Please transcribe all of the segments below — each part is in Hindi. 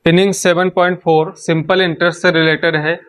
पिनिंग 7.4 सिंपल इंटरेस्ट से रिलेटेड है।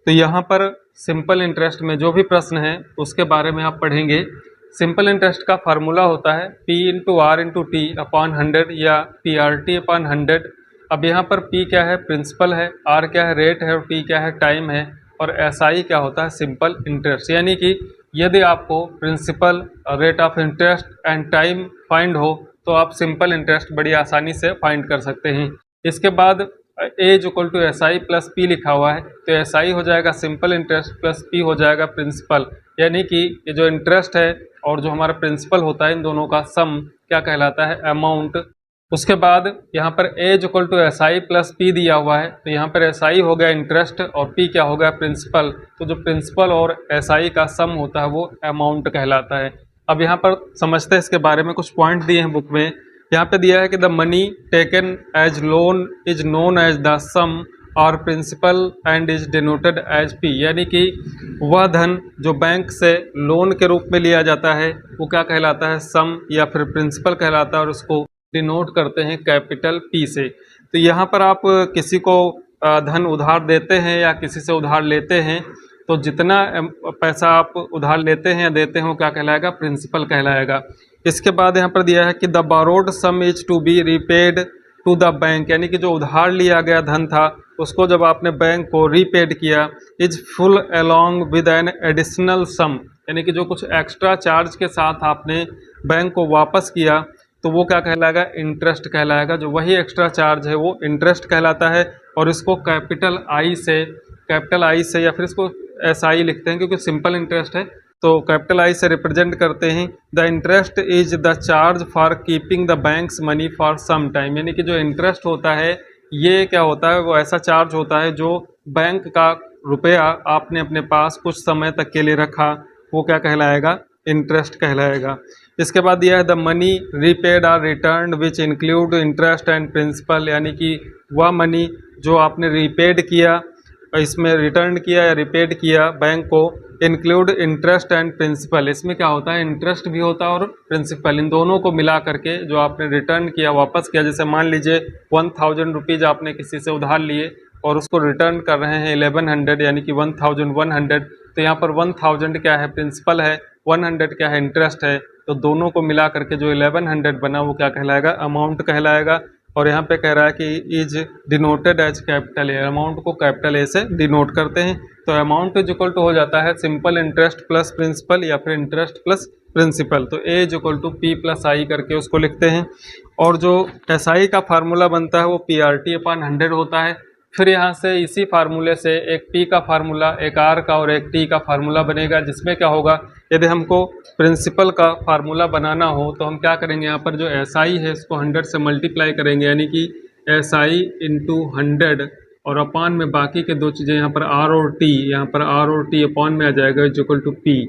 तो यहाँ पर सिंपल इंटरेस्ट में जो भी प्रश्न है उसके बारे में आप पढ़ेंगे। सिंपल इंटरेस्ट का फार्मूला होता है P into R into T upon 100 या PRT अपॉन 100। अब यहाँ पर P क्या है, प्रिंसिपल है, R क्या है, रेट है, और T क्या है, टाइम है, और SI क्या होता है, सिंपल इंटरेस्ट। यानी कि यदि आपको principal, rate of interest and time find हो तो आप सिंपल इंटरेस्ट बड़ी आसानी से फाइंड कर सकते हैं। इसके बाद A equal to SI plus P लिखा हुआ है, तो SI हो जाएगा सिंपल इंटरेस्ट प्लस P हो जाएगा प्रिंसिपल। यानी कि ये जो इंटरेस्ट है और जो हमारा प्रिंसिपल होता है इन दोनों का सम क्या कहलाता है, अमाउंट। उसके बाद यहाँ पर A equal to SI plus P दिया हुआ है, तो यहाँ पर SI हो गया इंटरेस्ट और P क्या हो गया, प्रिंसिपल। तो जो प्रिंसिपल और SI का सम होता है वो अमाउंट कहलाता है। अब यहाँ पर समझते हैं इसके बारे में, कुछ पॉइंट दिए हैं बुक में। यहाँ पे दिया है कि the money taken as loan is known as the sum और principal and is denoted as P। यानी कि वह धन जो बैंक से लोन के रूप में लिया जाता है वो क्या कहलाता है, सम या फिर प्रिंसिपल कहलाता है, और उसको डिनोट करते हैं कैपिटल P से। तो यहाँ पर आप किसी को धन उधार देते हैं या किसी से उधार लेते हैं तो जितना पैसा आप उधार लेते हैं या देते हैं वो क्या कहलाएगा, प्रिंसिपल कहलाएगा। इसके बाद यहाँ पर दिया है कि the borrowed sum is to be repaid to the bank. यानी कि जो उधार लिया गया धन था उसको जब आपने बैंक को रीपेड किया, is full along with an additional sum. यानी कि जो कुछ एक्स्ट्रा चार्ज के साथ आपने बैंक को वापस किया तो वो क्या कहलाएगा, इंटरेस्ट कहलाएगा। जो वही एक्स्ट्रा चार्ज है वो इंटरेस्ट कहलाता है, और इसको कैपिटल आई से या फिर इसको SI लिखते हैं क्योंकि सिंपल इंटरेस्ट है, तो कैपिटल I से रिप्रेजेंट करते हैं। The interest is the charge for keeping the banks money for some time. यानी कि जो इंटरेस्ट होता है ये क्या होता है, वो ऐसा चार्ज होता है जो बैंक का रुपया आपने अपने पास कुछ समय तक के लिए रखा, वो क्या कहलाएगा, इंटरेस्ट कहलाएगा। इसके बाद दिया है the money repaid or return which include interest and principal. यानी कि वह मनी जो आपने रीपेड किया, इसमें रिटर्न किया या रिपेड किया बैंक को, इंक्लूड इंटरेस्ट एंड प्रिंसिपल। इसमें क्या होता है, इंटरेस्ट भी होता है और प्रिंसिपल, इन दोनों को मिला करके जो आपने रिटर्न किया, वापस किया। जैसे मान लीजिए 1000 रुपीज़ आपने किसी से उधार लिए और उसको रिटर्न कर रहे हैं 1100 यानी कि 1100। तो यहाँ पर 1000 क्या है, प्रिंसिपल है, 100 क्या है, इंटरेस्ट है। तो दोनों को मिला करके जो 1100 बना वो क्या कहलाएगा, अमाउंट कहलाएगा। और यहाँ पे कह रहा है कि is denoted as capital A, amount को कैपिटल ए से डिनोट करते हैं। तो अमाउंट इज इक्वल टू हो जाता है सिंपल इंटरेस्ट प्लस प्रिंसिपल या फिर इंटरेस्ट प्लस प्रिंसिपल। तो A is equal to P plus I करके उसको लिखते हैं। और जो SI का फार्मूला बनता है वो PRT अपॉन 100 होता है। फिर यहाँ से इसी फार्मूले से एक P का फार्मूला, एक R का और एक T का फार्मूला बनेगा, जिसमें क्या होगा, यदि हमको प्रिंसिपल का फार्मूला बनाना हो तो हम क्या करेंगे, यहाँ पर जो SI है इसको 100 से मल्टीप्लाई करेंगे, यानी कि SI इंटू 100 और अपॉन में बाकी के दो चीज़ें यहाँ पर R और T, यहाँ पर R और T अपॉन में आ जाएगा इज इक्वल टू P।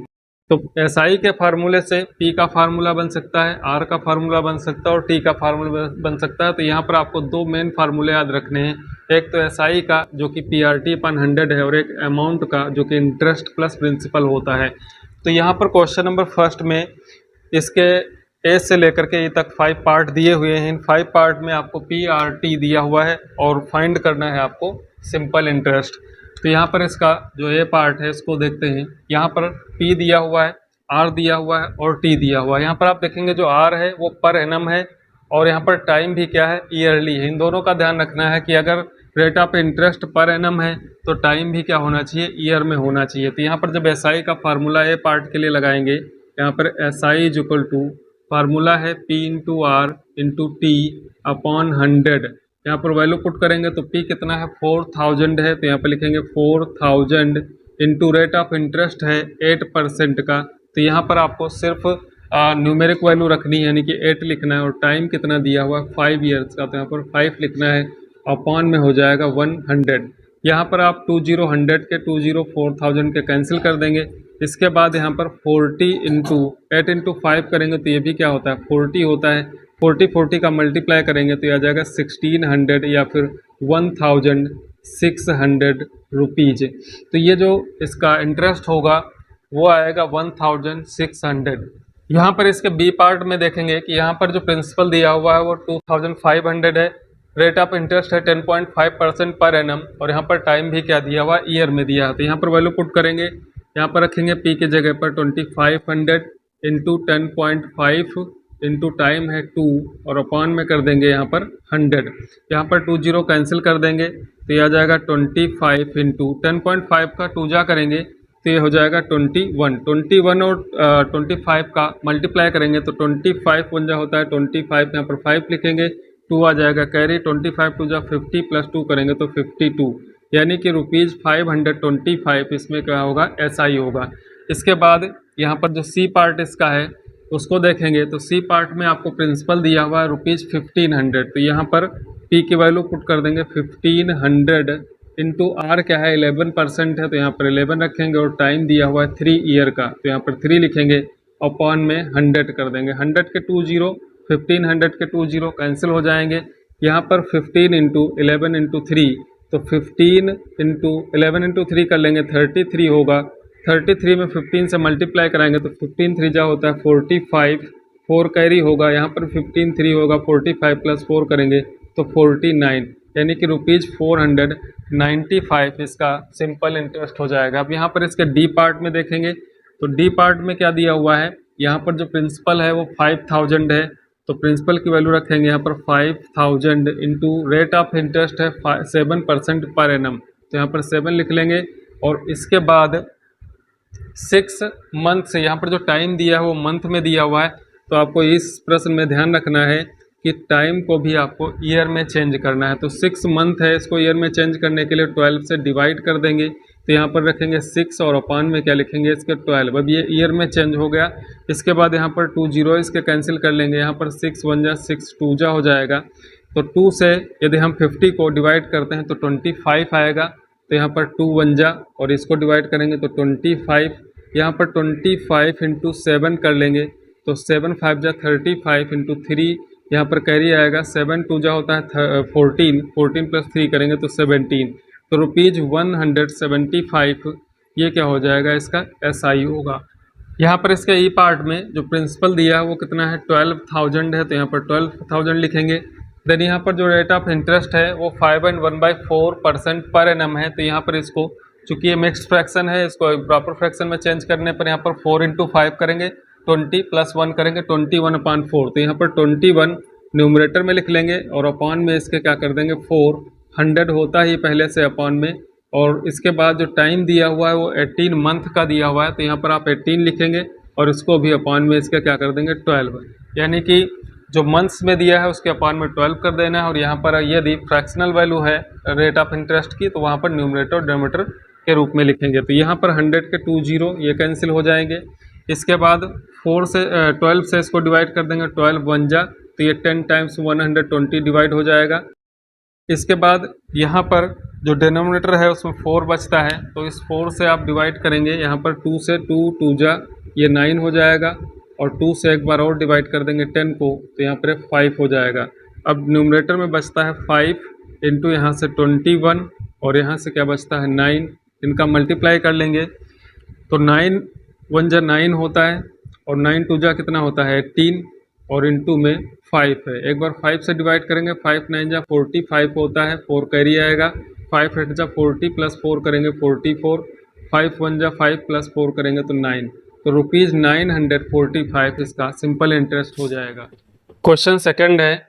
तो SI के फार्मूले से P का फार्मूला बन सकता है, R का फार्मूला बन सकता है और T का फार्मूला बन सकता है। तो यहाँ पर आपको दो मेन फार्मूले याद रखने हैं, एक तो SI का जो कि PRT अपॉन 100 है और एक अमाउंट का जो कि इंटरेस्ट प्लस प्रिंसिपल होता है। तो यहाँ पर क्वेश्चन नंबर फर्स्ट में इसके ए से लेकर के ए तक 5 पार्ट दिए हुए हैं। इन 5 पार्ट में आपको PRT दिया हुआ है और फाइंड करना है आपको सिंपल इंटरेस्ट। तो यहाँ पर इसका जो ए पार्ट है इसको देखते हैं। यहाँ पर P दिया हुआ है, R दिया हुआ है और T दिया हुआ है। यहाँ पर आप देखेंगे जो R है वो पर एनम है और यहाँ पर टाइम भी क्या है, ईयरली है। इन दोनों का ध्यान रखना है कि अगर rate of interest per annum है तो टाइम भी क्या होना चाहिए, ईयर में होना चाहिए। तो यहाँ पर जब SI का फार्मूला ए पार्ट के लिए लगाएंगे, यहाँ पर SI is equal to formula है P into R into T upon 100। यहाँ पर वैल्यू पुट करेंगे तो P कितना है, 4000 है, तो यहाँ पर लिखेंगे 4000 इंटू रेट ऑफ इंटरेस्ट है 8% का। तो यहाँ पर आपको सिर्फ न्यूमेरिक वैल्यू रखनी है, यानी कि 8 लिखना है, और टाइम कितना दिया हुआ है 5 ईयर्स का, तो यहाँ पर 5 लिखना है, अपॉन में हो जाएगा 100। यहाँ पर आप 20 के 20 4000 के कैंसिल कर देंगे। इसके बाद यहाँ पर 40 इंटू 8 इंटू 5 करेंगे तो ये भी क्या होता है, 40 होता है। 40 का मल्टीप्लाई करेंगे तो ये आ जाएगा 1600 या फिर 1600 रुपीज़। तो ये जो इसका इंटरेस्ट होगा वो आएगा 1600। यहाँ पर इसके बी पार्ट में देखेंगे कि यहाँ पर जो प्रिंसिपल दिया हुआ है वो 2500 है रेट ऑफ इंटरेस्ट है 10.5% पर एनम, और यहाँ पर टाइम भी क्या दिया हुआ, ईयर में दिया है। तो यहाँ पर वैल्यू पुट करेंगे, यहाँ पर रखेंगे पी की जगह पर 2500 इंटू 10.5 इंटू टाइम है 2, और अपॉन में कर देंगे यहाँ पर 100। यहाँ पर 20 कैंसिल कर देंगे तो ये आ जाएगा 25 इंटू 10.5 का 2 जा करेंगे तो ये हो जाएगा 21 और 25 का मल्टीप्लाई करेंगे तो 25 1 जा होता है 25, यहाँ पर 5 लिखेंगे, 2 आ जाएगा कैरी, 25 2 जा 50 प्लस 2 करेंगे तो 52, यानी कि ₹525 इसमें क्या होगा, SI होगा। इसके बाद यहाँ पर जो सी पार्ट इसका है उसको देखेंगे तो सी पार्ट में आपको प्रिंसिपल दिया हुआ है ₹1500, तो यहाँ पर पी की वैल्यू पुट कर देंगे 1500 इंटू आर क्या है 11% है तो यहाँ पर 11 रखेंगे, और टाइम दिया हुआ है 3 ईयर का तो यहाँ पर 3 लिखेंगे, अपॉन में 100 कर देंगे, 100 के 2 0, 1500 के 2 0 कैंसिल हो जाएंगे। यहाँ पर 15 इंटू 11 इंटू 3, तो 15 इंटू 11 इंटू 3 कर लेंगे 33 होगा, 33 में 15 से मल्टीप्लाई कराएंगे तो 15 3 जा होता है 45, 4 कैरी होगा, यहाँ पर 15 3 होगा, 45 प्लस 4 करेंगे तो 49, यानी कि ₹495 इसका सिंपल इंटरेस्ट हो जाएगा। अब यहाँ पर इसके डी पार्ट में देखेंगे तो डी पार्ट में क्या दिया हुआ है, यहाँ पर जो प्रिंसिपल है वो 5000 है, तो प्रिंसिपल की वैल्यू रखेंगे यहाँ पर 5000 इंटू रेट ऑफ इंटरेस्ट है 7% पर एनम, तो यहाँ पर 7 लिख लेंगे, और इसके बाद 6 मंथ से यहाँ पर जो टाइम दिया है वो मंथ में दिया हुआ है, तो आपको इस प्रश्न में ध्यान रखना है कि टाइम को भी आपको ईयर में चेंज करना है। तो 6 मंथ है, इसको ईयर में चेंज करने के लिए 12 से डिवाइड कर देंगे, तो यहाँ पर रखेंगे 6 और अपॉन में क्या लिखेंगे इसके 12, अब ये ईयर में चेंज हो गया। इसके बाद यहाँ पर 2 0 इसके कैंसिल कर लेंगे, यहाँ पर 6 1 जा 6 2 जा हो जाएगा, तो 2 से यदि हम 50 को डिवाइड करते हैं तो 25 आएगा, तो यहाँ पर 2 1 जा और इसको डिवाइड करेंगे तो 25, यहाँ पर 25 इंटू 7 कर लेंगे तो 7 5 जा 35 इंटू 3, यहाँ पर कैरी आएगा, 7 2 जा होता है 14 प्लस 3 करेंगे तो 17, तो ₹175 ये क्या हो जाएगा, इसका SI होगा। यहाँ पर इसके ई पार्ट में जो प्रिंसिपल दिया है वो कितना है 12,000 है, तो यहाँ पर 12,000 लिखेंगे। देन यहाँ पर जो रेट ऑफ इंटरेस्ट है वो 5 and 1/4% पर एनम है, तो यहाँ पर इसको चूँकि ये मिक्स्ड फ्रैक्शन है इसको प्रॉपर फ्रैक्शन में चेंज करने पर यहाँ पर 4 इंटू 5 करेंगे, 20 प्लस 1 करेंगे 21/4, तो यहाँ पर 21 न्यूमरेटर में लिख लेंगे और अपॉन में इसके क्या कर देंगे 4, 100 होता ही पहले से अपॉन में, और इसके बाद जो टाइम दिया हुआ है वो 18 मंथ का दिया हुआ है, तो यहाँ पर आप 18 लिखेंगे और इसको भी अपॉन में इसका क्या कर देंगे 12, यानी कि जो मंथ्स में दिया है उसके अपॉन में 12 कर देना है। और यहाँ पर यदि फ्रैक्शनल वैल्यू है रेट ऑफ इंटरेस्ट की तो वहाँ पर न्यूमरेटर और डिनोमिनेटर के रूप में लिखेंगे, तो यहाँ पर 100 के 2 0 ये कैंसिल हो जाएंगे। इसके बाद 12 से इसको डिवाइड कर देंगे, 12 1 जा तो ये 10 टाइम्स 120 डिवाइड हो जाएगा। इसके बाद यहाँ पर जो डिनोमिनेटर है उसमें 4 बचता है, तो इस 4 से आप डिवाइड करेंगे, यहाँ पर 2 से 2 जा ये 9 हो जाएगा, और 2 से एक बार और डिवाइड कर देंगे 10 को, तो यहाँ पर 5 हो जाएगा। अब न्यूमरेटर में बचता है 5 इंटू यहाँ से 21 और यहाँ से क्या बचता है 9, इनका मल्टीप्लाई कर लेंगे तो 9 1 जा 9 होता है और 9 2 जा कितना होता है 18 और इंटू में 5 है, एक बार 5 से डिवाइड करेंगे 5 9 जा 45 होता है, 4 कैरी आएगा, 5 8 जा 40 प्लस 4 करेंगे 44, 5 1 जा 5 प्लस 4 करेंगे तो 9, तो ₹945 इसका सिंपल इंटरेस्ट हो जाएगा। क्वेश्चन सेकंड है,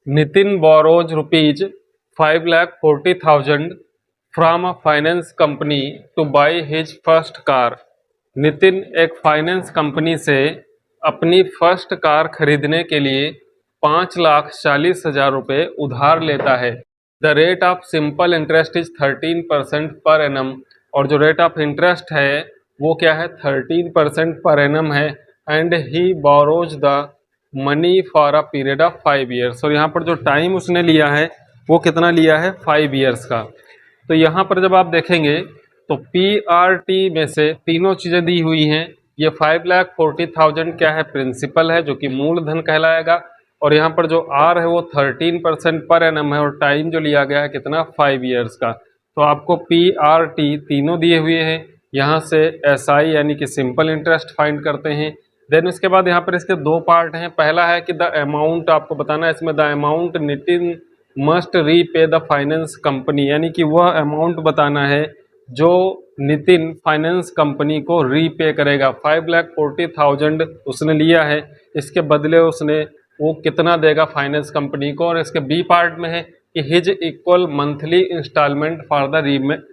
Nitin borrows ₹5,40,000 from a finance company two by his first car. Nitin एक फाइनेंस कंपनी से अपनी फर्स्ट कार खरीदने के लिए 5,40,000 रुपये उधार लेता है। The rate of simple interest is 13% per annum, और जो रेट ऑफ इंटरेस्ट है वो क्या है 13% पर एनम है, and he borrows the money for a period of 5 years, और यहाँ पर जो टाइम उसने लिया है वो कितना लिया है 5 ईयर्स का। तो यहाँ पर जब आप देखेंगे तो PRT में से तीनों चीज़ें दी हुई हैं, ये 5,40,000 क्या है प्रिंसिपल है जो कि मूलधन कहलाएगा, और यहाँ पर जो R है वो 13% पर एनम है, और टाइम जो लिया गया है कितना 5 ईयर्स का। तो आपको PRT तीनों दिए हुए हैं, यहाँ से SI यानी कि सिंपल इंटरेस्ट फाइंड करते हैं। देन उसके बाद यहाँ पर इसके दो पार्ट हैं, पहला है कि द अमाउंट आपको बताना है, इसमें the amount Nitin must repay the finance company, यानी कि वह अमाउंट बताना है जो नितिन फाइनेंस कंपनी को रीपे करेगा। 5,40,000 उसने लिया है, इसके बदले उसने वो कितना देगा फाइनेंस कंपनी को। और इसके बी पार्ट में है कि his equal monthly instalment for the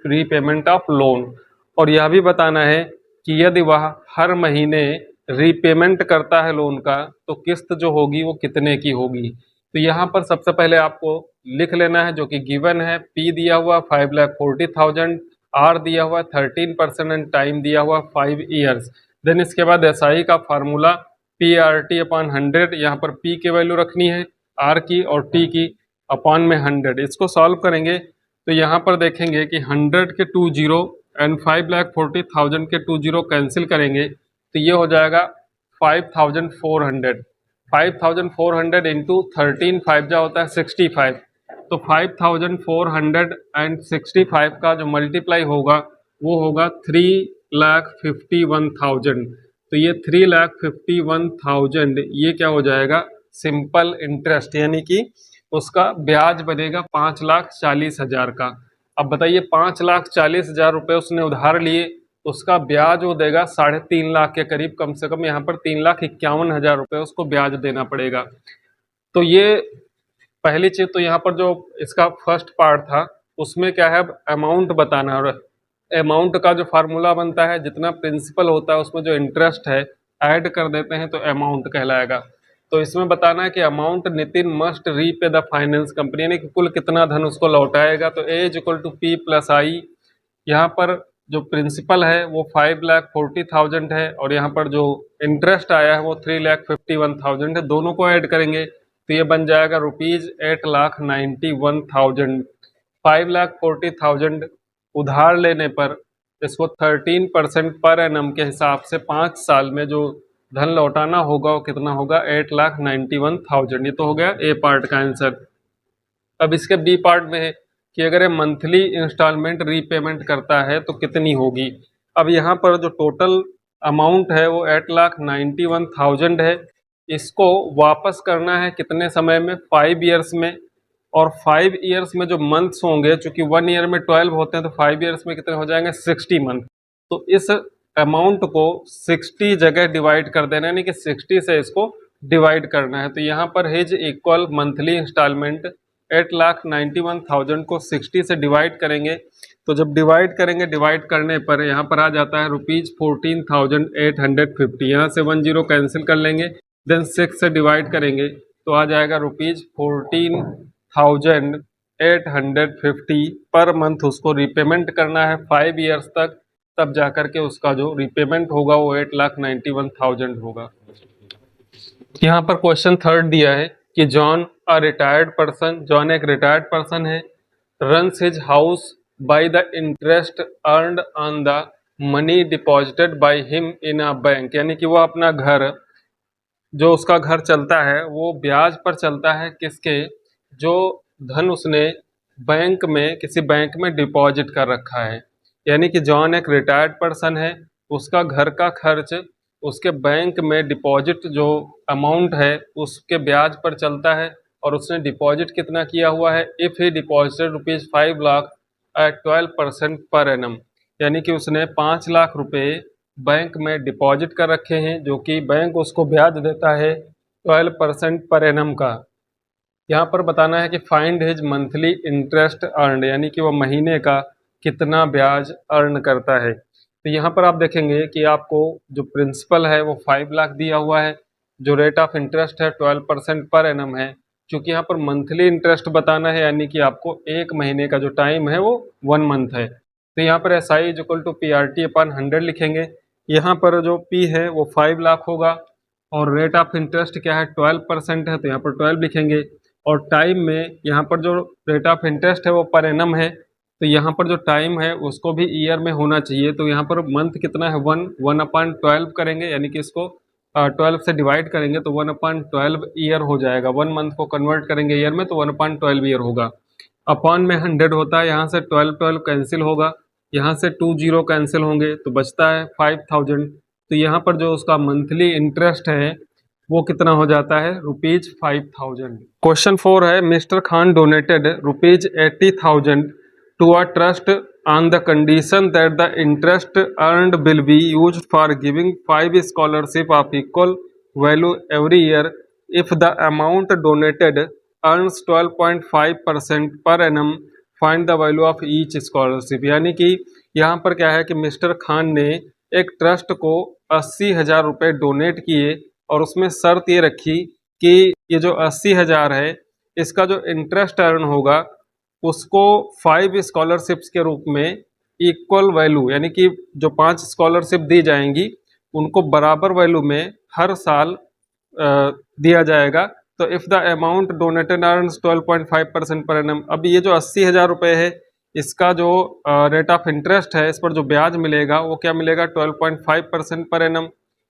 repayment of loan, और यह भी बताना है कि यदि वह हर महीने रीपेमेंट करता है लोन का तो किस्त जो होगी वो कितने की होगी। तो यहाँ पर सबसे पहले आपको लिख लेना है जो कि गिवन है। पी दिया हुआ 5,40,000, आर दिया हुआ 13% एंड टाइम दिया हुआ 5 ईयर्स। देन इसके बाद एसआई का formula P R T upon 100, यहाँ पर पी की वैल्यू रखनी है, आर की और टी की अपॉन में 100। इसको सॉल्व करेंगे तो यहाँ पर देखेंगे कि 100 के 2 जीरो एंड 5,40,000 के 2 जीरो कैंसिल करेंगे तो ये हो जाएगा 5,400। 5,400 इंटू 13, 5 जा होता है 65, तो 5,465 का जो मल्टीप्लाई होगा वो होगा 3,51,000। तो ये 3,51,000 ये क्या हो जाएगा, सिंपल इंटरेस्ट, यानी कि उसका ब्याज बनेगा 5,40,000 का। अब बताइए 5,40,000 रुपये उसने उधार लिए, उसका ब्याज वो देगा 3.5 लाख के करीब, कम से कम यहाँ पर 3,51,000 रुपये उसको ब्याज देना पड़ेगा। तो ये पहली चीज। तो यहाँ पर जो इसका फर्स्ट पार्ट था उसमें क्या है, अमाउंट बताना है, और अमाउंट का जो फार्मूला बनता है जितना प्रिंसिपल होता है उसमें जो इंटरेस्ट है ऐड कर देते हैं तो अमाउंट कहलाएगा। तो इसमें बताना है कि amount Nitin must repay the finance company, यानी कि कुल कितना धन उसको लौटाएगा। तो A is equal to P plus I, यहाँ पर जो प्रिंसिपल है वो 5,40,000 है और यहाँ पर जो इंटरेस्ट आया है वो 3,51,000 है। दोनों को ऐड करेंगे तो ये बन जाएगा ₹8,91,000। 5,40,000 उधार लेने पर इसको 13% पर एनम के हिसाब से 5 साल में जो धन लौटाना होगा वो कितना होगा, 8,91,000। ये तो हो गया ए पार्ट का आंसर। अब इसके बी पार्ट में है कि अगर ये मंथली इंस्टॉलमेंट रीपेमेंट करता है तो कितनी होगी। अब यहाँ पर जो टोटल अमाउंट है वो 8,91,000 है, इसको वापस करना है कितने समय में, 5 ईयर्स में। और 5 ईयर्स में जो मंथ्स होंगे, चूंकि 1 ईयर में 12 होते हैं तो 5 ईयर्स में कितने हो जाएंगे, 60 मंथ। तो इस अमाउंट को 60 जगह डिवाइड कर देना, यानी कि 60 से इसको डिवाइड करना है। तो यहाँ पर हिज इक्वल मंथली इंस्टॉलमेंट 8,91,000 को 60 से डिवाइड करेंगे तो जब डिवाइड करेंगे, डिवाइड करने पर यहाँ पर आ जाता है ₹14,850। यहाँ से 1 जीरो कैंसिल कर लेंगे, देन 6 से डिवाइड करेंगे तो आ जाएगा ₹14,850 पर मंथ उसको रिपेमेंट करना है 5 ईयर्स तक, तब जाकर के उसका जो रिपेमेंट होगा वो 8,91,000 होगा। यहाँ पर क्वेश्चन थर्ड दिया है कि John a retired person, John एक रिटायर्ड पर्सन है, runs his house by the interest earned on the money deposited by him in a bank, यानी कि वो अपना घर, जो उसका घर चलता है वो ब्याज पर चलता है, किसके, जो धन उसने बैंक में, किसी बैंक में डिपॉजिट कर रखा है। यानी कि जॉन एक रिटायर्ड पर्सन है, उसका घर का खर्च उसके बैंक में डिपॉजिट जो अमाउंट है उसके ब्याज पर चलता है, और उसने डिपॉजिट कितना किया हुआ है, if he deposited ₹5 lakh at 12% per annum, यानी कि उसने 5 लाख रुपए बैंक में डिपॉजिट कर रखे हैं जो कि बैंक उसको ब्याज देता है 12% पर एनम का। यहाँ पर बताना है कि find his monthly interest earned, यानी कि वो महीने का कितना ब्याज अर्न करता है। तो यहाँ पर आप देखेंगे कि आपको जो प्रिंसिपल है वो 5 लाख दिया हुआ है, जो रेट ऑफ इंटरेस्ट है 12% पर एनम है। क्योंकि यहाँ पर मंथली इंटरेस्ट बताना है, यानी कि आपको एक महीने का जो टाइम है वो 1 मंथ है। तो यहाँ पर S I is equal to P R T अपन 100 लिखेंगे। यहाँ पर जो पी है वो 5 लाख होगा और रेट ऑफ इंटरेस्ट क्या है, 12% है, तो यहाँ पर 12 लिखेंगे। और टाइम में यहाँ पर जो रेट ऑफ इंटरेस्ट है वो पर एनम है, तो यहाँ पर जो टाइम है उसको भी ईयर में होना चाहिए। तो यहाँ पर मंथ कितना है, 1/12 करेंगे, यानी कि इसको 12 से डिवाइड करेंगे तो 1/12 ईयर हो जाएगा। 1 मंथ को कन्वर्ट करेंगे ईयर में तो 1/12 ईयर होगा। अपॉन में 100 होता है, यहाँ से 12 कैंसिल होगा, यहाँ से 2 जीरो कैंसिल होंगे तो बचता है 5,000। तो यहाँ पर जो उसका मंथली इंटरेस्ट है वो कितना हो जाता है, ₹5000। क्वेश्चन 4 है, mister Khan donated ₹80,000 to a trust on the condition that the interest earned will be used for giving 5 scholarship of equal value every year if the amount donated earns 12.5% per annum, find the value of each scholarship। यानी कि यहाँ पर क्या है कि मिस्टर खान ने एक ट्रस्ट को 80,000 रुपये डोनेट किए और उसमें शर्त ये रखी कि ये जो 80,000 है इसका जो इंटरेस्ट अर्न होगा उसको 5 स्कॉलरशिप्स के रूप में इक्वल वैल्यू, यानी कि जो 5 स्कॉलरशिप दी जाएंगी उनको बराबर वैल्यू में हर साल दिया जाएगा। तो if the amount donated earns 12.5% per annum. अब ये जो 80,000 रुपये है इसका जो रेट ऑफ इंटरेस्ट है, इस पर जो ब्याज मिलेगा वो क्या मिलेगा, 12.5% पर एनम।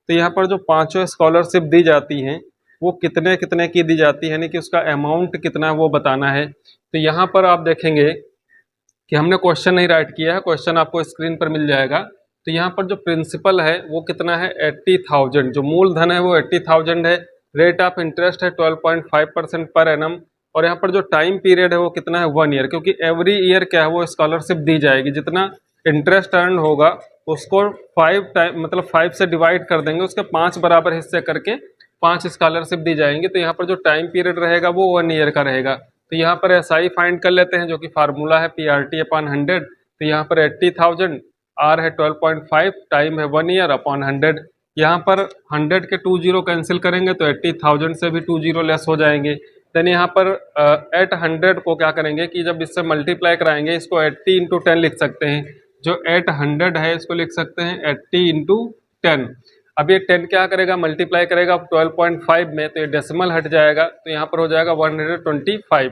तो यहाँ पर जो 5 स्कॉलरशिप दी जाती हैं वो कितने कितने की दी जाती है, यानी कि उसका अमाउंट कितना है वो बताना है। तो यहाँ पर आप देखेंगे कि हमने क्वेश्चन नहीं राइट किया है, क्वेश्चन आपको स्क्रीन पर मिल जाएगा। तो यहाँ पर जो प्रिंसिपल है वो कितना है, 80,000। जो मूलधन है वो 80,000 है। रेट ऑफ इंटरेस्ट है 12.5% पर एनम। और यहाँ पर जो टाइम पीरियड है वो कितना है, 1 ईयर, क्योंकि एवरी ईयर क्या है वो स्कॉलरशिप दी जाएगी। जितना इंटरेस्ट अर्न होगा उसको 5 से डिवाइड कर देंगे, उसके 5 बराबर हिस्से करके 5 स्कॉलरशिप दी जाएंगी। तो यहाँ पर जो टाइम पीरियड रहेगा वो 1 ईयर का रहेगा। तो यहाँ पर एसआई फाइंड कर लेते हैं, जो कि फार्मूला है PRT/100। तो यहाँ पर 80,000, आर है 12.5, टाइम है 1 ईयर अपॉन 100। यहाँ पर 100 के 2 जीरो कैंसिल करेंगे तो 80,000 से भी 2 जीरो लेस हो जाएंगे। देन यहाँ पर 800 को क्या करेंगे कि जब इससे मल्टीप्लाई कराएंगे इसको 80 × 10 लिख सकते हैं। जो 800 है इसको लिख सकते हैं 80 × 10। अब ये 10 क्या करेगा, मल्टीप्लाई करेगा 12.5 में, तो ये डेसिमल हट जाएगा, तो यहाँ पर हो जाएगा 125।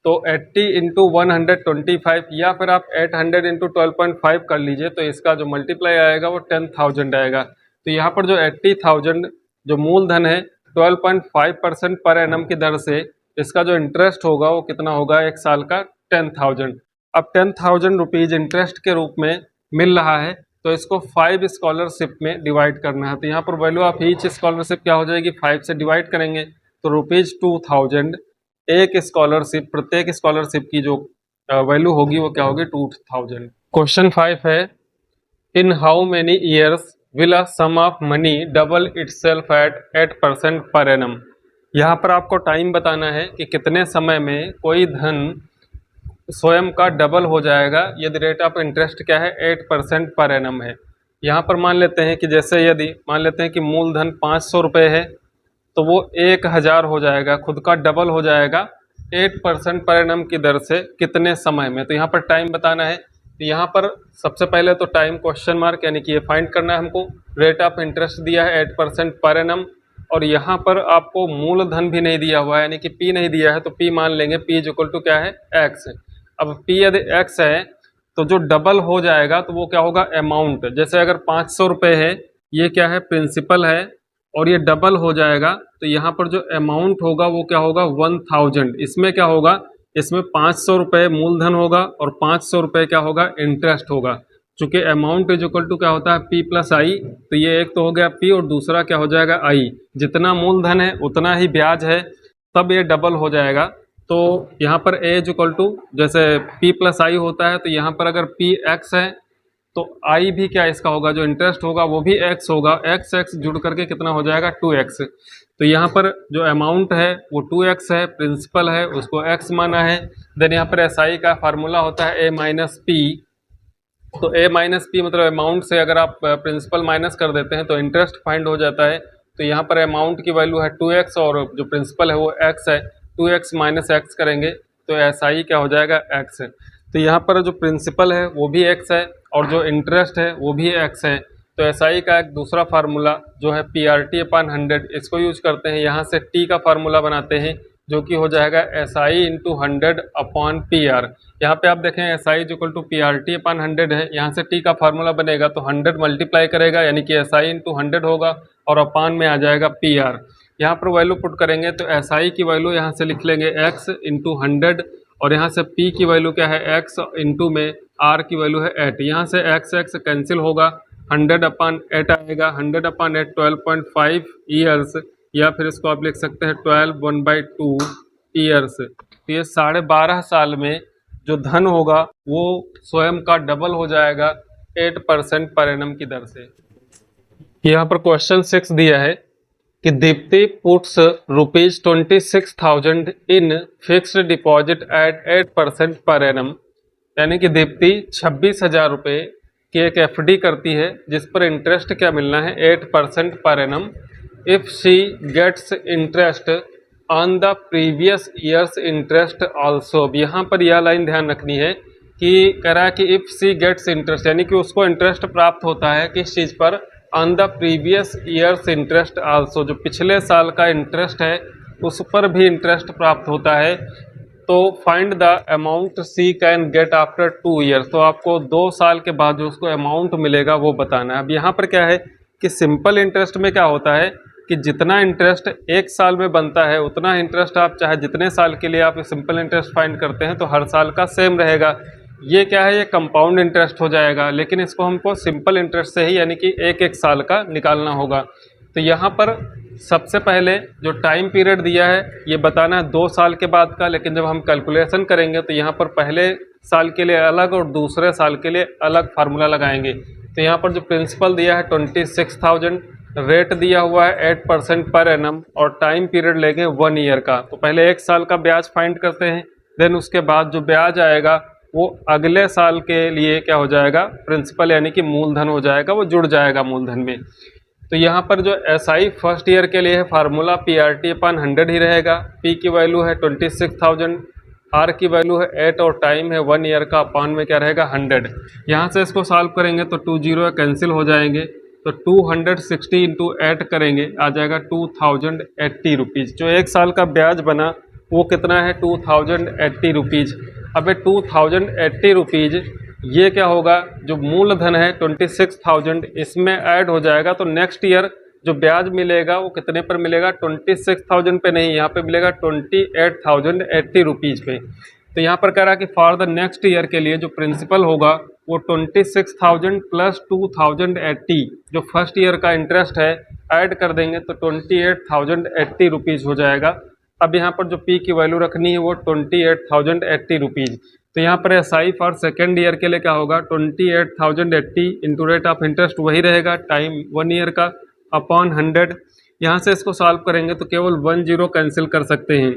तो 80 × 125, या फिर आप 800 × 12.5 कर लीजिए, तो इसका जो मल्टीप्लाई आएगा वो 10,000 आएगा। तो यहाँ पर जो 80,000 जो मूलधन है 12.5% पर एनम की दर से इसका जो इंटरेस्ट होगा वो कितना होगा, एक साल का 10,000। अब 10,000 रुपीज़ इंटरेस्ट के रूप में मिल रहा है, तो इसको 5 स्कॉलरशिप में डिवाइड करना है। तो यहाँ पर वैल्यू ऑफ ईच स्कॉलरशिप क्या हो जाएगी, 5 से डिवाइड करेंगे तो ₹2,000 एक स्कॉलरशिप, प्रत्येक स्कॉलरशिप की जो वैल्यू होगी वो क्या होगी, 2,000। क्वेश्चन 5 है, in how many years will a sum of money double itself at 8% per annum. यहाँ पर आपको टाइम बताना है कि कितने समय में कोई धन स्वयं का डबल हो जाएगा यदि रेट ऑफ इंटरेस्ट क्या है, 8% पर एनम है। यहाँ पर मान लेते हैं कि जैसे यदि मान लेते हैं कि मूलधन 500 रुपये है तो वो 1,000 हो जाएगा, खुद का डबल हो जाएगा 8% पर एनम की दर से कितने समय में। तो यहाँ पर टाइम बताना है। तो यहाँ पर सबसे पहले तो टाइम क्वेश्चन मार्क, यानी कि ये फाइंड करना है हमको। रेट ऑफ इंटरेस्ट दिया है 8% पर एनम, और यहाँ पर आपको मूलधन भी नहीं दिया हुआ है, यानी कि P नहीं दिया है, तो P मान लेंगे, P इक्वल टू क्या है, X। अब P यदि X है तो जो डबल हो जाएगा तो वो क्या होगा, अमाउंट। जैसे अगर 500 रुपये है, ये क्या है, प्रिंसिपल है, और ये डबल हो जाएगा तो यहाँ पर जो अमाउंट होगा वो क्या होगा, 1,000। इसमें क्या होगा, इसमें 500 रुपये मूलधन होगा और 500 रुपये क्या होगा, इंटरेस्ट होगा। चूँकि अमाउंट इक्वल टू क्या होता है, P+I, तो ये एक तो हो गया P और दूसरा क्या हो जाएगा, I। जितना मूलधन है उतना ही ब्याज है, तब ये डबल हो जाएगा। तो यहाँ पर A इक्वल टू जैसे P+I होता है, तो यहाँ पर अगर PX है तो I भी क्या इसका होगा, जो इंटरेस्ट होगा वो भी X होगा। X जुड़ करके कितना हो जाएगा, 2X। तो यहाँ पर जो अमाउंट है वो 2X है, प्रिंसिपल है उसको X माना है। देन यहाँ पर SI का फार्मूला होता है A-P। तो A-P मतलब अमाउंट से अगर आप प्रिंसिपल माइनस कर देते हैं तो इंटरेस्ट फाइंड हो जाता है। तो यहाँ पर अमाउंट की वैल्यू है 2X और जो प्रिंसिपल है वो X है। 2X - X करेंगे तो SI क्या हो जाएगा, X है। तो यहाँ पर जो प्रिंसिपल है वो भी X है और जो इंटरेस्ट है वो भी X है। तो SI का एक दूसरा फार्मूला जो है PRT/100, इसको यूज करते हैं। यहाँ से T का फार्मूला बनाते हैं जो कि हो जाएगा SI × 100/PR। यहाँ पे आप देखें SI = PRT/100 है, यहाँ से T का फार्मूला बनेगा तो 100 मल्टीप्लाई करेगा यानी कि SI × 100 होगा और अपान में आ जाएगा PR। यहाँ पर वैल्यू पुट करेंगे तो SI की वैल्यू यहाँ से लिख लेंगे X × 100 और यहाँ से P की वैल्यू क्या है, X इंटू में R की वैल्यू है 8। यहाँ से X कैंसिल होगा, 100/8 आएगा। 100/8 12.5 ईयर्स, या फिर इसको आप लिख सकते हैं 12 1/2 ईयर्स। तो ये 12.5 साल में जो धन होगा वो स्वयं का डबल हो जाएगा 8% पर एनम की दर से। यहाँ पर क्वेश्चन 6 दिया है कि Deepti puts ₹26,000 in fixed deposit eight 8% per annum, यानी कि दीप्ति 26,000 रुपये की एक एफडी करती है जिस पर इंटरेस्ट क्या मिलना है 8% per annum. If she gets interest on the previous years interest also. अब यहाँ पर यह लाइन ध्यान रखनी है कि कह रहा है कि इफ शी गेट्स इंटरेस्ट, यानी कि उसको इंटरेस्ट प्राप्त होता है किस चीज़ पर, on the previous years interest also, जो पिछले साल का इंटरेस्ट है उस पर भी इंटरेस्ट प्राप्त होता है। तो find the amount she can get after 2 years, तो आपको 2 साल के बाद जो उसको अमाउंट मिलेगा वो बताना है। अब यहाँ पर क्या है कि सिंपल इंटरेस्ट में क्या होता है कि जितना इंटरेस्ट 1 साल में बनता है उतना इंटरेस्ट आप चाहे जितने साल के लिए आप सिंपल इंटरेस्ट फाइंड करते हैं तो हर साल का सेम रहेगा। ये क्या है, ये कंपाउंड इंटरेस्ट हो जाएगा, लेकिन इसको हमको सिंपल इंटरेस्ट से ही यानी कि 1-1 साल का निकालना होगा। तो यहाँ पर सबसे पहले जो टाइम पीरियड दिया है ये बताना है 2 साल के बाद का, लेकिन जब हम कैलकुलेशन करेंगे तो यहाँ पर पहले साल के लिए अलग और दूसरे साल के लिए अलग फार्मूला लगाएंगे। तो यहाँ पर जो प्रिंसिपल दिया है 26,000, रेट दिया हुआ है 8% पर एनम और टाइम पीरियड लेंगे 1 ईयर का। तो पहले 1 साल का ब्याज फाइंड करते हैं, देन उसके बाद जो ब्याज आएगा वो अगले साल के लिए क्या हो जाएगा, प्रिंसिपल यानी कि मूलधन हो जाएगा, वो जुड़ जाएगा मूलधन में। तो यहाँ पर जो एसआई फर्स्ट ईयर के लिए है फार्मूला PRT/100 ही रहेगा। P की वैल्यू है 26,000, R की वैल्यू है 8 और टाइम है 1 ईयर का, अपॉन में क्या रहेगा 100। यहाँ से इसको सॉल्व करेंगे तो 2 जीरो कैंसिल हो जाएंगे, तो 260 इंटू 8 करेंगे आ जाएगा 2080 रुपीज़। जो 1 साल का ब्याज बना वो कितना है 2080 रुपीज़। अब 2080 रुपीज़ ये क्या होगा, जो मूलधन है 26,000 इसमें ऐड हो जाएगा, तो नेक्स्ट ईयर जो ब्याज मिलेगा वो कितने पर मिलेगा, 26,000 पे नहीं, यहाँ पे मिलेगा 28,080 रुपीज़ पे। तो यहाँ पर कह रहा है कि फॉर द नेक्स्ट ईयर के लिए जो प्रिंसिपल होगा वो 26,000 प्लस 2080 जो फर्स्ट ईयर का इंटरेस्ट है ऐड कर देंगे तो 28,080 रुपीज़ हो जाएगा। अब यहाँ पर जो P की वैल्यू रखनी है वो 28,080 रुपीज़। तो यहाँ पर SI फॉर सेकेंड ईयर के लिए क्या होगा, 28,080 इंटू रेट ऑफ इंटरेस्ट वही रहेगा, टाइम 1 ईयर का, अपॉन 100। यहाँ से इसको सॉल्व करेंगे तो केवल 1 जीरो कैंसिल कर सकते हैं।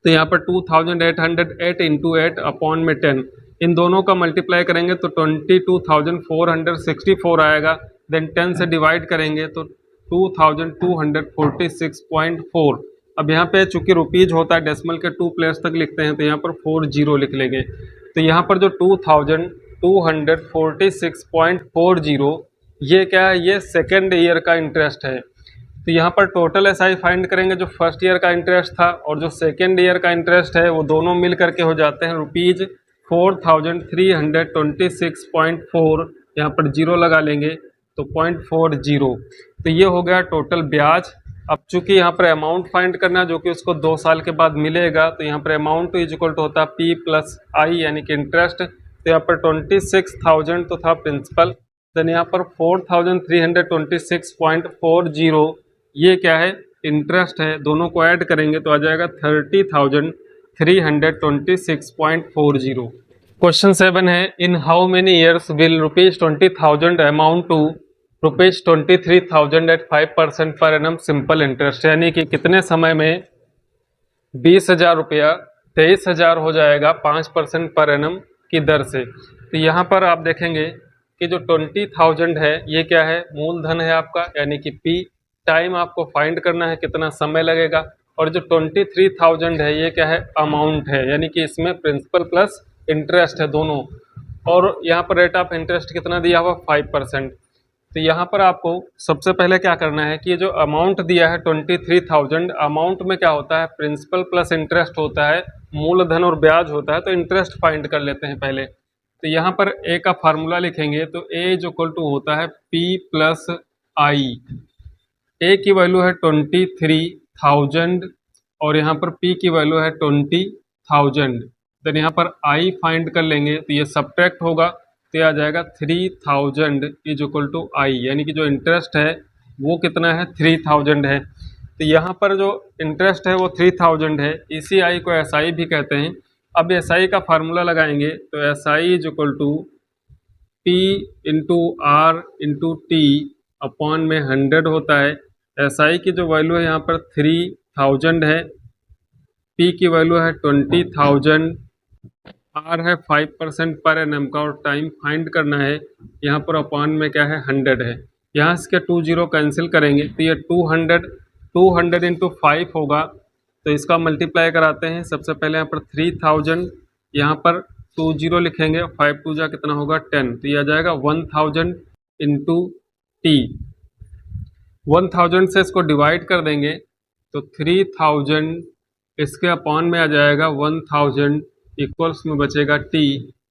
तो यहाँ पर 2,808 इंटू 8 अपॉन में 10, इन दोनों का मल्टीप्लाई करेंगे तो 22,464 आएगा। देन 10 से डिवाइड करेंगे तो 2,246.4। अब यहाँ पे चूंकि रुपीज़ होता है डेसिमल के 2 प्लेस तक लिखते हैं तो यहाँ पर 4 जीरो लिख लेंगे। तो यहाँ पर जो 2,246.40 ये क्या है, ये सेकेंड ईयर का इंटरेस्ट है। तो यहाँ पर टोटल SI फाइंड करेंगे, जो फर्स्ट ईयर का इंटरेस्ट था और जो सेकेंड ईयर का इंटरेस्ट है वो दोनों मिल करके हो जाते हैं रुपीज़ 4,326.4। यहाँ पर जीरो लगा लेंगे तो 0.40। तो ये हो गया टोटल ब्याज। अब चूंकि यहाँ पर अमाउंट फाइंड करना जो कि उसको 2 साल के बाद मिलेगा, तो यहाँ पर अमाउंट इज इक्वल टू होता है P प्लस I यानी कि इंटरेस्ट। तो यहाँ पर 26,000 तो था प्रिंसिपल, देन यहाँ पर 4,326.40 ये क्या है, इंटरेस्ट है। दोनों को ऐड करेंगे तो आ जाएगा 30,326.40। क्वेश्चन 7 है, in how many years will ₹20,000 amount to ₹23,000 at 5% per annum simple interest, यानी कि कितने समय में 20,000 रुपया 23,000 हो जाएगा 5% पर एनम की दर से। तो यहाँ पर आप देखेंगे कि जो 20,000 है ये क्या है, मूलधन है आपका, यानी कि P। टाइम आपको फाइंड करना है कितना समय लगेगा, और जो 23,000 है ये क्या है, अमाउंट है, यानी कि इसमें प्रिंसिपल प्लस इंटरेस्ट है दोनों। और यहाँ पर रेट ऑफ इंटरेस्ट कितना दिया हुआ 5%। तो यहाँ पर आपको सबसे पहले क्या करना है कि ये जो अमाउंट दिया है 23,000, अमाउंट में क्या होता है, प्रिंसिपल प्लस इंटरेस्ट होता है, मूलधन और ब्याज होता है। तो इंटरेस्ट फाइंड कर लेते हैं पहले। तो यहाँ पर A का फार्मूला लिखेंगे तो A इज इक्वल टू होता है P प्लस I। A की वैल्यू है 23,000 और यहाँ पर P की वैल्यू है 20,000। देन यहाँ पर I फाइंड कर लेंगे तो ये सब्ट्रैक्ट होगा, तो आ जाएगा 3,000 इज इक्वल टू I, यानी कि जो इंटरेस्ट है वो कितना है 3,000 है। तो यहाँ पर जो इंटरेस्ट है वो 3000 है। इसी आई को SI भी कहते हैं। अब SI का फार्मूला लगाएंगे तो SI is equal to P into R into T upon में 100 होता है। SI की जो वैल्यू है यहाँ पर 3000 है, P की वैल्यू है 20,000, R है 5% पर एनम का, और टाइम फाइंड करना है। यहाँ पर अपॉन में क्या है 100 है। यहाँ से 2 0 कैंसिल करेंगे तो ये 200 इंटू 5 होगा। तो इसका मल्टीप्लाई कराते हैं। सबसे पहले यहाँ पर 3000, यहाँ पर 2 0 लिखेंगे, 5 2 जा कितना होगा 10, तो ये आ जाएगा 1000 इंटू T। 1000 से इसको डिवाइड कर देंगे तो 3000 इसके अपॉन में आ जाएगा 1000 इक्वल्स में बचेगा T।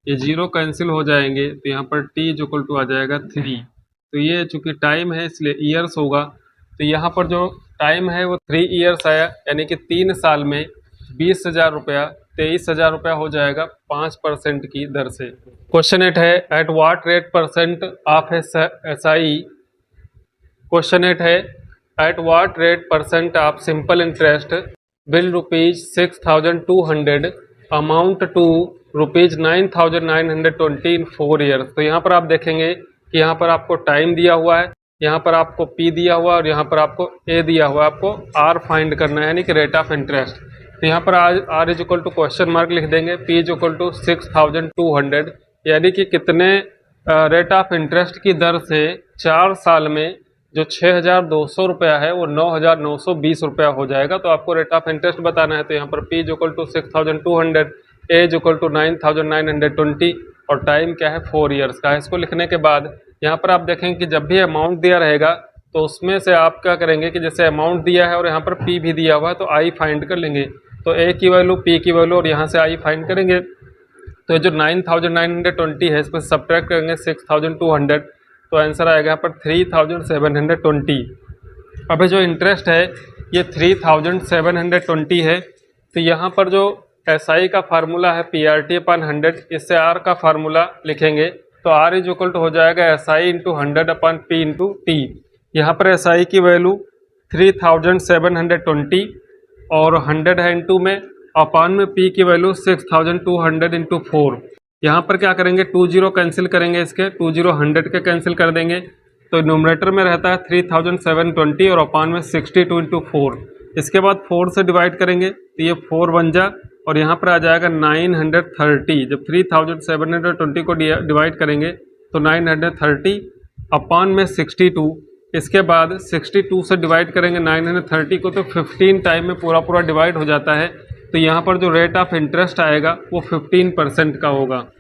ये 0 कैंसिल हो जाएंगे तो यहाँ पर T इज इक्वल टू आ जाएगा 3। तो ये चूँकि टाइम है इसलिए ईयर्स होगा। तो यहाँ पर जो टाइम है वो 3 ईयर्स आया, यानी कि 3 साल में 20,000 रुपया 23,000 रुपया हो जाएगा 5% की दर से। क्वेश्चन 8 है at what rate percent of SI। Question 8 है at what rate percent of simple interest will ₹6,200 amount to ₹9,920 in 4 years. तो यहाँ पर आप देखेंगे कि यहाँ पर आपको टाइम दिया हुआ है, यहाँ पर आपको P दिया हुआ है और यहाँ पर आपको A दिया हुआ है। आपको R फाइंड करना है, यानी कि रेट ऑफ इंटरेस्ट। तो यहाँ पर R is equal to question mark लिख देंगे, P इज इक्वल टू 6,200, यानी कि कितने रेट ऑफ इंटरेस्ट की दर से 4 साल में जो 6,200 रुपया है वो 9,920 रुपया हो जाएगा। तो आपको रेट ऑफ इंटरेस्ट बताना है। तो यहाँ पर P is equal to 6,200, A is equal to 9,920 और टाइम क्या है 4 ईयर्स का है। इसको लिखने के बाद यहाँ पर आप देखेंगे कि जब भी अमाउंट दिया रहेगा तो उसमें से आप क्या करेंगे कि जैसे अमाउंट दिया है और यहाँ पर P भी दिया हुआ है तो I फाइंड कर लेंगे। तो A की वैल्यू, P की वैल्यू और यहाँ से I फाइंड करेंगे। तो जो 9,920 है इसको सब्ट्रैक्ट करेंगे 6,200, तो आंसर आएगा यहाँ पर 3,720। अब जो इंटरेस्ट है ये 3,720 है। तो यहाँ पर जो SI का फार्मूला है PRT/100, इससे R का फार्मूला लिखेंगे तो R इज इक्वल टू हो जाएगा SI into 100/P into T। यहाँ पर SI की वैल्यू 3,720 और 100 है इंटू में, अपॉन में P की वैल्यू 6,200 इंटू 4। यहाँ पर क्या करेंगे 2 0 कैंसिल करेंगे, इसके 2 0 100 के कैंसिल कर देंगे। तो न्यूमरेटर में रहता है 3,720 और अपॉन में 62 इंटू 4। इसके बाद 4 से डिवाइड करेंगे तो ये 4 बन जा और यहाँ पर आ जाएगा 930। जब 3,720 को डिवाइड करेंगे तो 930 अपॉन में 62। इसके बाद 62 से डिवाइड करेंगे 930 को तो 15 टाइम में पूरा डिवाइड हो जाता है। तो यहाँ पर जो रेट ऑफ इंटरेस्ट आएगा वो 15% का होगा।